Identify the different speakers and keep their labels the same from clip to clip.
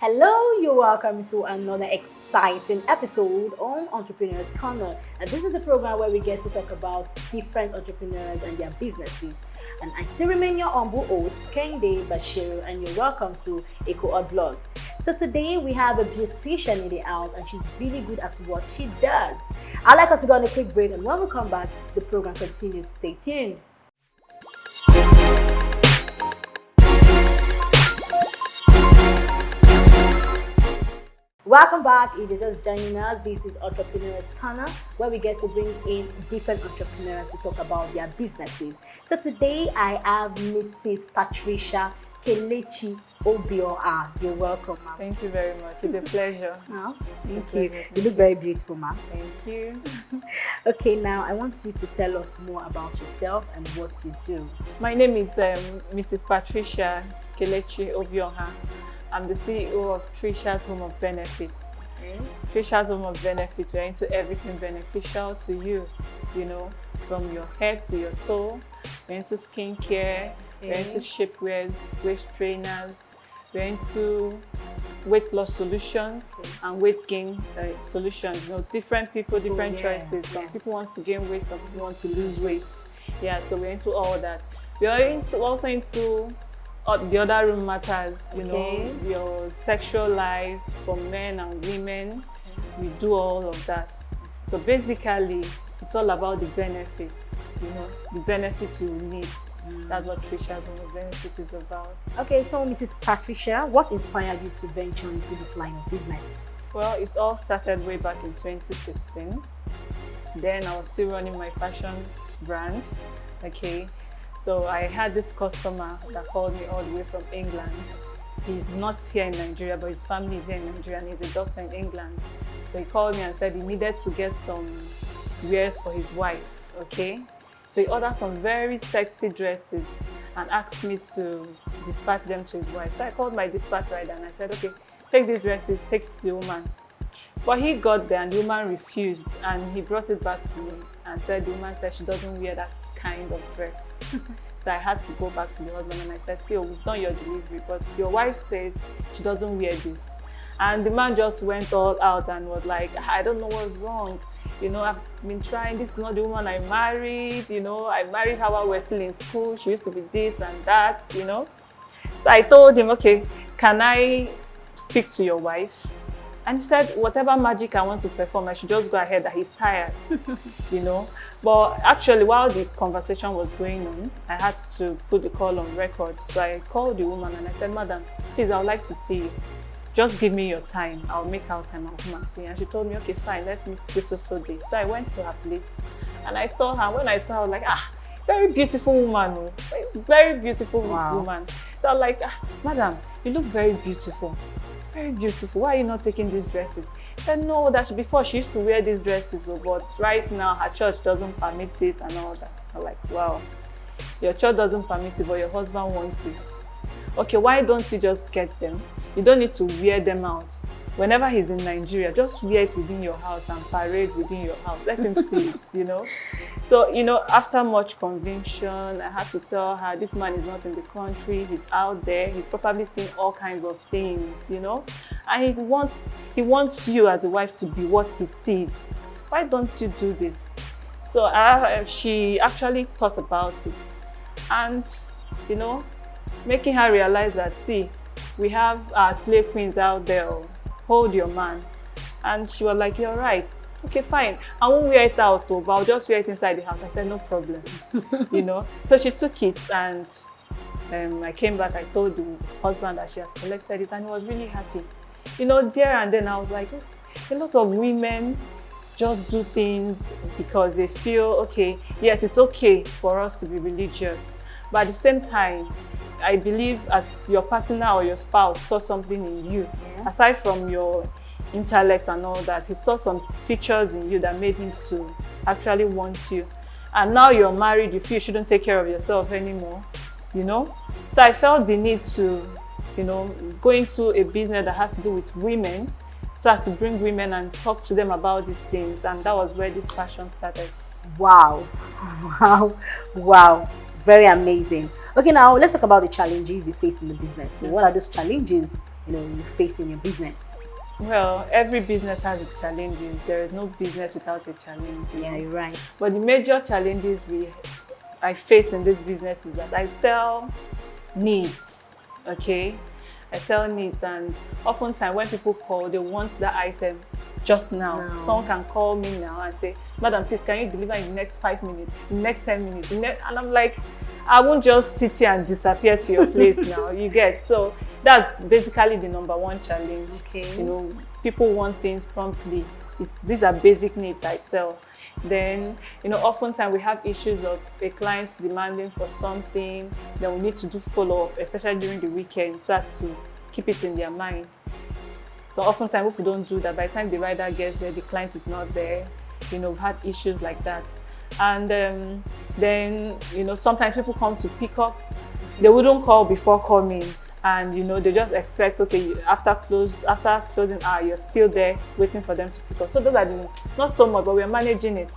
Speaker 1: Hello, you're welcome to another exciting episode on Entrepreneurs Corner. And this is a program where we get to talk about different entrepreneurs and their businesses. And I still remain your humble host, Kende Bashir, and you're welcome to ekohotblog. So today we have a beautician in the house and she's really good at what she does. I'd like us to go on a quick break, and when we come back, the program continues. Stay tuned. Welcome back. If you're just joining us, this is Entrepreneurs Corner, where we get to bring in different entrepreneurs to talk about their businesses. So today I have Mrs. Patricia Kelechi Obioha. You're welcome, ma'am.
Speaker 2: Thank you very much. It's a pleasure.
Speaker 1: Oh, thank you. You look very beautiful, ma'am.
Speaker 2: Thank you.
Speaker 1: Okay, now I want you to tell us more about yourself and what you do.
Speaker 2: My name is Mrs. Patricia Kelechi Obioha. I'm the CEO of Trisha's Home of Benefits. Trisha's Home of Benefits, we're into everything beneficial to you, from your head to your toe. We're into skincare, we're into shapewears, waist trainers, we're into weight loss solutions and weight gain solutions. Different people, different choices. Some people want to gain weight, some people want to lose weight. Yeah, so we're into all that. We are also into the other room matters, your sexual lives for men and women. We do all of that. So basically, it's all about the benefits, the benefits you need. That's what Trisha's Home of Benefits is about.
Speaker 1: Okay, so Mrs. Patricia, what inspired you to venture into this line of business?
Speaker 2: Well, it all started way back in 2016. Then I was still running my fashion brand, So I had this customer that called me all the way from England. He's not here in Nigeria, but his family is here in Nigeria, and he's a doctor in England. So he called me and said he needed to get some wares for his wife, So he ordered some very sexy dresses and asked me to dispatch them to his wife. So I called my dispatch rider and I said, okay, take these dresses, take it to the woman. But he got there and the woman refused, and he brought it back to me and said the woman said she doesn't wear that kind of dress. So I had to go back to the husband and I said, see, we've done your delivery, but your wife says she doesn't wear this. And the man just went all out and was like, I don't know what's wrong. I've been trying, this is not the woman I married, I married her while we're still in school. She used to be this and that, So I told him, okay, can I speak to your wife? And he said, whatever magic I want to perform, I should just go ahead, that he's tired, But actually, while the conversation was going on, I had to put the call on record. So I called the woman and I said, madam, please, I would like to see you. Just give me your time. I'll make out time. I'll come and see you. And she told me, okay, fine, let's meet this day. So I went to her place and I saw her. When I saw her, I was like, very beautiful woman. Very beautiful woman. So I was like, madam, you look very beautiful. Very beautiful. Why are you not taking these dresses? She said, no, that before she used to wear these dresses, but right now her church doesn't permit it and all that. I'm like, wow, your church doesn't permit it, but your husband wants it. Okay, why don't you just get them? You don't need to wear them out. Whenever he's in Nigeria, just wear it within your house and parade within your house. Let him see it, So, after much conviction, I had to tell her, this man is not in the country, he's out there, he's probably seen all kinds of things, And he wants you as a wife to be what he sees. Why don't you do this? So she actually thought about it. And, making her realize that, see, we have our slave queens out there, hold your man. And she was like, you're right. Okay, fine. I won't wear it out, but I'll just wear it inside the house. I said, no problem. So she took it and I came back. I told the husband that she has collected it and he was really happy. There and then I was like, a lot of women just do things because they feel, okay, yes, it's okay for us to be religious. But at the same time, I believe as your partner or your spouse saw something in you, aside from your intellect and all that, he saw some features in you that made him to actually want you. And now you're married, you feel you shouldn't take care of yourself anymore, So I felt the need to, go into a business that has to do with women, so as to bring women and talk to them about these things. And that was where this passion started.
Speaker 1: Wow. Wow. Very amazing. Okay, now let's talk about the challenges you face in the business. So what are those challenges you face in your business?
Speaker 2: Well, every business has its challenges. There is no business without a challenge.
Speaker 1: Yeah, you're right.
Speaker 2: But the major challenges I face in this business is that I sell needs. Okay, I sell needs, and oftentimes when people call, they want that item just now.
Speaker 1: No.
Speaker 2: Someone can call me now and say, "Madam, please, can you deliver in the next 5 minutes, in the next 10 minutes?" And I'm like, I won't just sit here and disappear to your place now. You get? So that's basically the number one challenge.
Speaker 1: Okay.
Speaker 2: People want things promptly. These are basic needs I sell. Then, oftentimes we have issues of a client demanding for something, then we need to do follow-up, especially during the weekend, so as to keep it in their mind. So oftentimes if we don't do that, by the time the rider gets there, the client is not there. We've had issues like that. And then, sometimes people come to pick up. They wouldn't call before coming. And, they just expect, okay, after closing hour, you're still there waiting for them to pick up. So those are not so much, but we're managing it.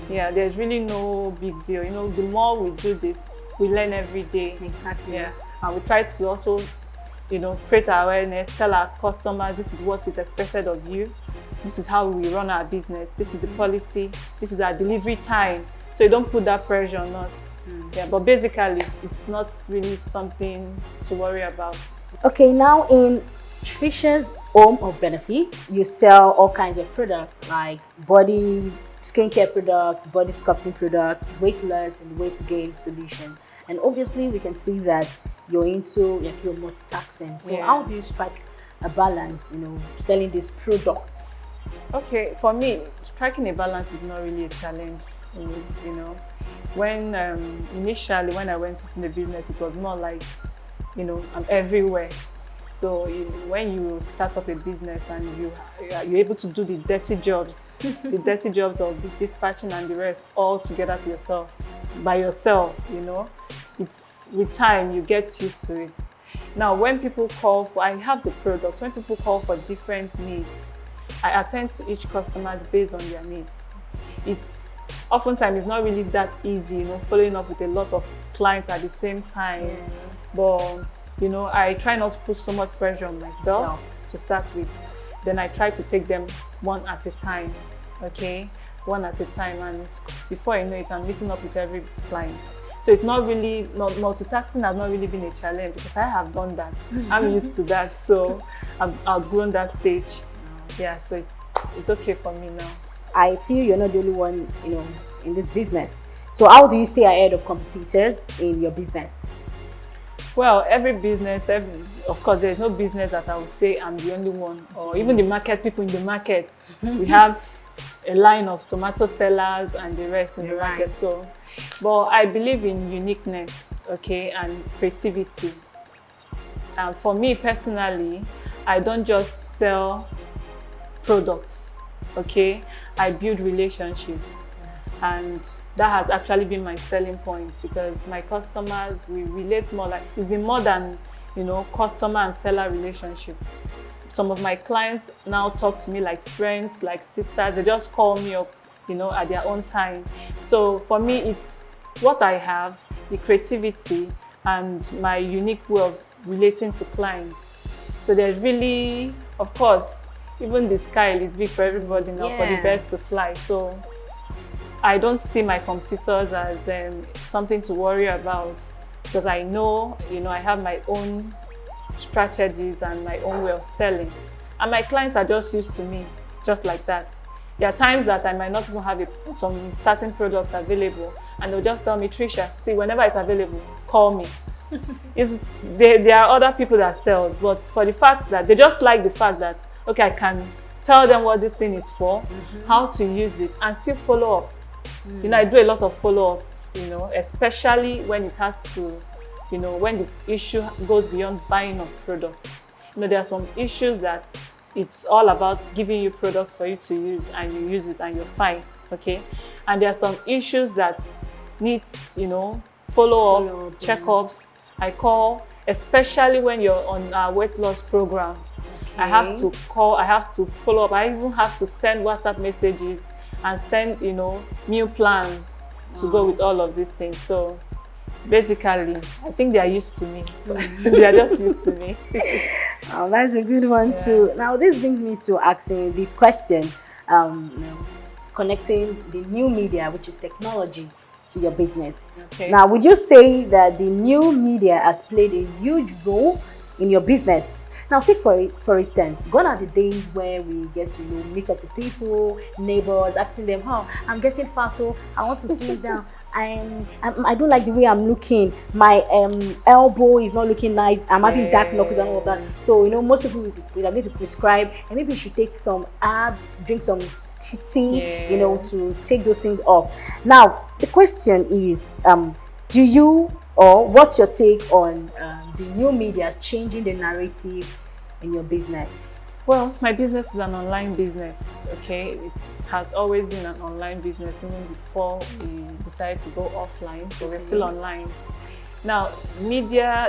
Speaker 2: Yeah, there's really no big deal. The more we do this, we learn every day.
Speaker 1: Exactly.
Speaker 2: Yeah. And we try to also, create awareness, tell our customers, this is what is expected of you. This is how we run our business. This is the policy. This is our delivery time. So you don't put that pressure on us. Yeah, but basically, it's not really something to worry about.
Speaker 1: Okay, now in Tricia's Home of Benefits, you sell all kinds of products like body skincare products, body sculpting products, weight loss and weight gain solution. And obviously, we can see that you're you're multitasking. So
Speaker 2: Yeah.
Speaker 1: how do you strike a balance, selling these products?
Speaker 2: Okay, for me, striking a balance is not really a challenge. When initially when I went into the business, it was more like, I'm everywhere. So when you start up a business and you're able to do the dirty jobs, the dirty jobs of dispatching and the rest all together to yourself, by yourself, it's with time you get used to it. Now, when people call for, I have the products. When people call for different needs, I attend to each customer based on their needs. Oftentimes it's not really that easy, following up with a lot of clients at the same time.
Speaker 1: Yeah.
Speaker 2: But I try not to put so much pressure on myself to start with. Then I try to take them one at a time. Okay, one at a time, and before you know it, I'm meeting up with every client. So it's not really, multitasking has not really been a challenge because I have done that. I'm used to that, so I've outgrown that stage. Yeah, so it's okay for me now.
Speaker 1: I feel you're not the only one, in this business. So how do you stay ahead of competitors in your business?
Speaker 2: Well, every business, of course, there's no business that I would say I'm the only one, or even the market, people in the market. We have a line of tomato sellers and the rest in the market. So, but I believe in uniqueness, okay, and creativity. And for me personally, I don't just sell products, okay? I build relationships, and that has actually been my selling point because my customers, we relate more like, it's been more than, customer and seller relationship. Some of my clients now talk to me like friends, like sisters. They just call me up, at their own time. So for me, it's what I have, the creativity, and my unique way of relating to clients. So there's really, of course, even the sky is big for everybody now, for the birds to fly. So I don't see my competitors as something to worry about because I know, I have my own strategies and my own way of selling. And my clients are just used to me, just like that. There are times that I might not even have some certain products available, and they'll just tell me, Tricia, see, whenever it's available, call me. There are other people that sell, but for the fact that they just like the fact that, okay, I can tell them what this thing is for, how to use it, and still follow up. I do a lot of follow-up, especially when it has to, when the issue goes beyond buying of products. There are some issues that it's all about giving you products for you to use, and you use it and you're fine, okay? And there are some issues that need, follow-up, checkups. I call, especially when you're on a weight loss program. I have to call, I have to follow up. I even have to send WhatsApp messages and send, meal plans to go with all of these things. So Basically, I think they are used to me. They are just used to me.
Speaker 1: Oh, that's a good one too. Now, this brings me to asking this question, you know, connecting the new media, which is technology, to your business.
Speaker 2: Okay.
Speaker 1: Now, would you say that the new media has played a huge role in your business? Now, take for instance, gone are the days where we get to meet up with people, neighbors, asking them, "How I'm getting fat, oh, I want to slim down. I don't like the way I'm looking. My elbow is not looking nice. I'm having dark knuckles and all of that." So most people are going to prescribe, and maybe you should take some herbs, drink some tea, to take those things off. Now, the question is, do you, or what's your take on the new media changing the narrative in your business?
Speaker 2: Well, my business is an online business, okay? It has always been an online business even before we decided to go offline, so we're still online. Now, the media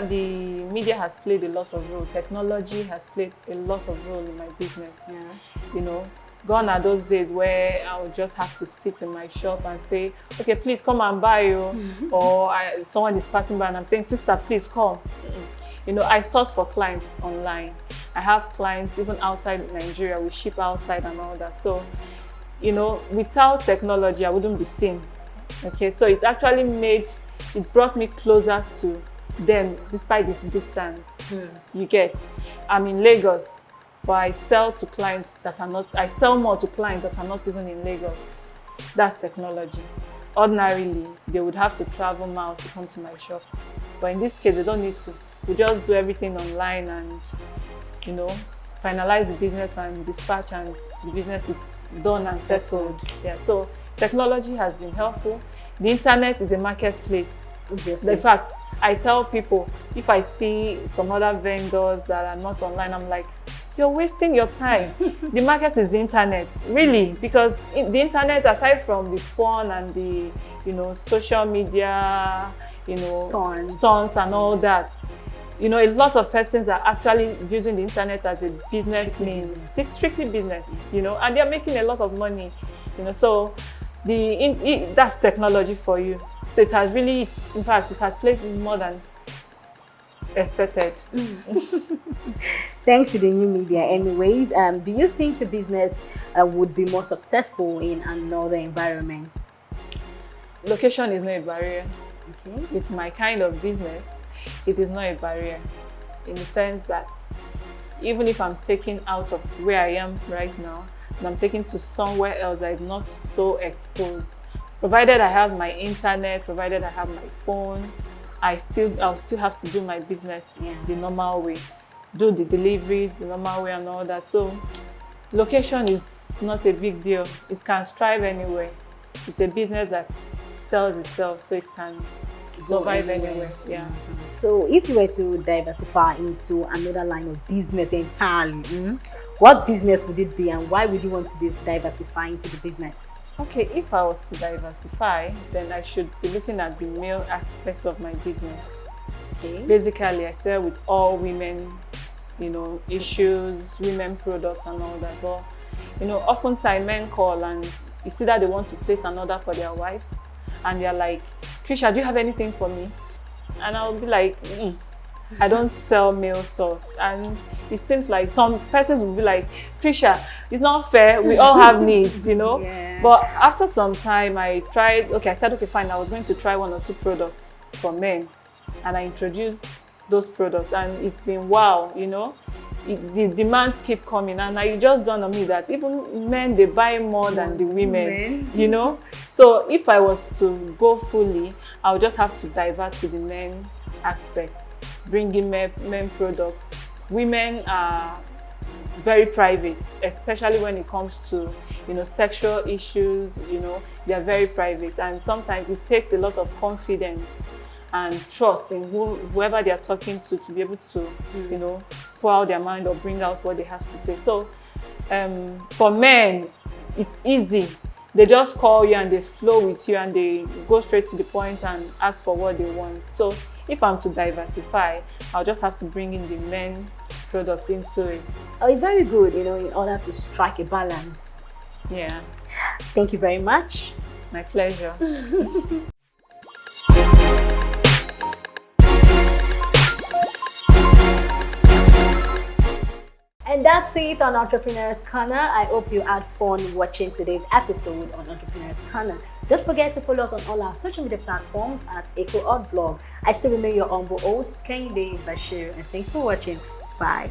Speaker 2: has played a lot of role. Technology has played a lot of role in my business. Gone are those days where I would just have to sit in my shop and say, "Okay, please come and buy you," or someone is passing by and I'm saying, "Sister, please come." I source for clients online. I have clients even outside Nigeria. We ship outside and all that. So, without technology, I wouldn't be seen. Okay, so it actually brought me closer to them despite this distance. You get, I'm in Lagos, but I sell to clients that are not, I sell more to clients that are not even in Lagos. That's technology. Ordinarily, they would have to travel miles to come to my shop. But in this case, they don't need to. We just do everything online and, finalize the business and dispatch, and the business is done and settled. Yeah, so technology has been helpful. The internet is a marketplace.
Speaker 1: Obviously.
Speaker 2: In fact, I tell people, if I see some other vendors that are not online, I'm like, "You're wasting your time." The market is the internet, really, because the internet, aside from the fun and the, social media, stunts and all that, a lot of persons are actually using the internet as a business means. It's strictly business, and they're making a lot of money, so that's technology for you. So it has really, in fact, it has played more than expected.
Speaker 1: Thanks to the new media anyways. Do you think the business would be more successful in another environment?
Speaker 2: Location is not a barrier.
Speaker 1: Okay.
Speaker 2: With my kind of business, it is not a barrier, in the sense that even if I'm taking out of where I am right now and I'm taking to somewhere else that is not so exposed, provided I have my internet, provided I have my phone, I'll still have to do my business the normal way, do the deliveries the normal way and all that. So location is not a big deal. It can strive anywhere. It's a business that sells itself, so it can survive anywhere. Yeah.
Speaker 1: So if you were to diversify into another line of business entirely, what business would it be, and why would you want to diversify into the business?
Speaker 2: Okay, if I was to diversify, then I should be looking at the male aspect of my business.
Speaker 1: Okay.
Speaker 2: Basically, I sell with all women, issues, women products and all that. But, oftentimes men call and it's either they want to place an order for their wives and they're like, "Trisha, do you have anything for me?" And I'll be like, I don't sell male stuff. And it seems like some persons will be like, "Trisha, it's not fair, we all have needs,
Speaker 1: Yeah.
Speaker 2: But after some time, I said, okay, fine, I was going to try 1 or 2 products for men. And I introduced those products and it's been wow, the demands keep coming. And it just dawned on me that even men, they buy more than the women, So if I was to go fully, I would just have to divert to the men aspect, bring in men products. Women are very private, especially when it comes to, sexual issues, they're very private. And sometimes it takes a lot of confidence and trust in whoever they're talking to be able to, pour out their mind or bring out what they have to say. So for men, it's easy. They just call you and they flow with you and they go straight to the point and ask for what they want. So if I'm to diversify, I'll just have to bring in the men products into it.
Speaker 1: Oh, it's very good, in order to strike a balance.
Speaker 2: Yeah.
Speaker 1: Thank you very much.
Speaker 2: My pleasure.
Speaker 1: And that's it on Entrepreneurs Corner. I hope you had fun watching today's episode on Entrepreneurs Corner. Don't forget to follow us on all our social media platforms at ekohotblog. I still remain your humble host, Kehinde Bashir, and thanks for watching. Bye.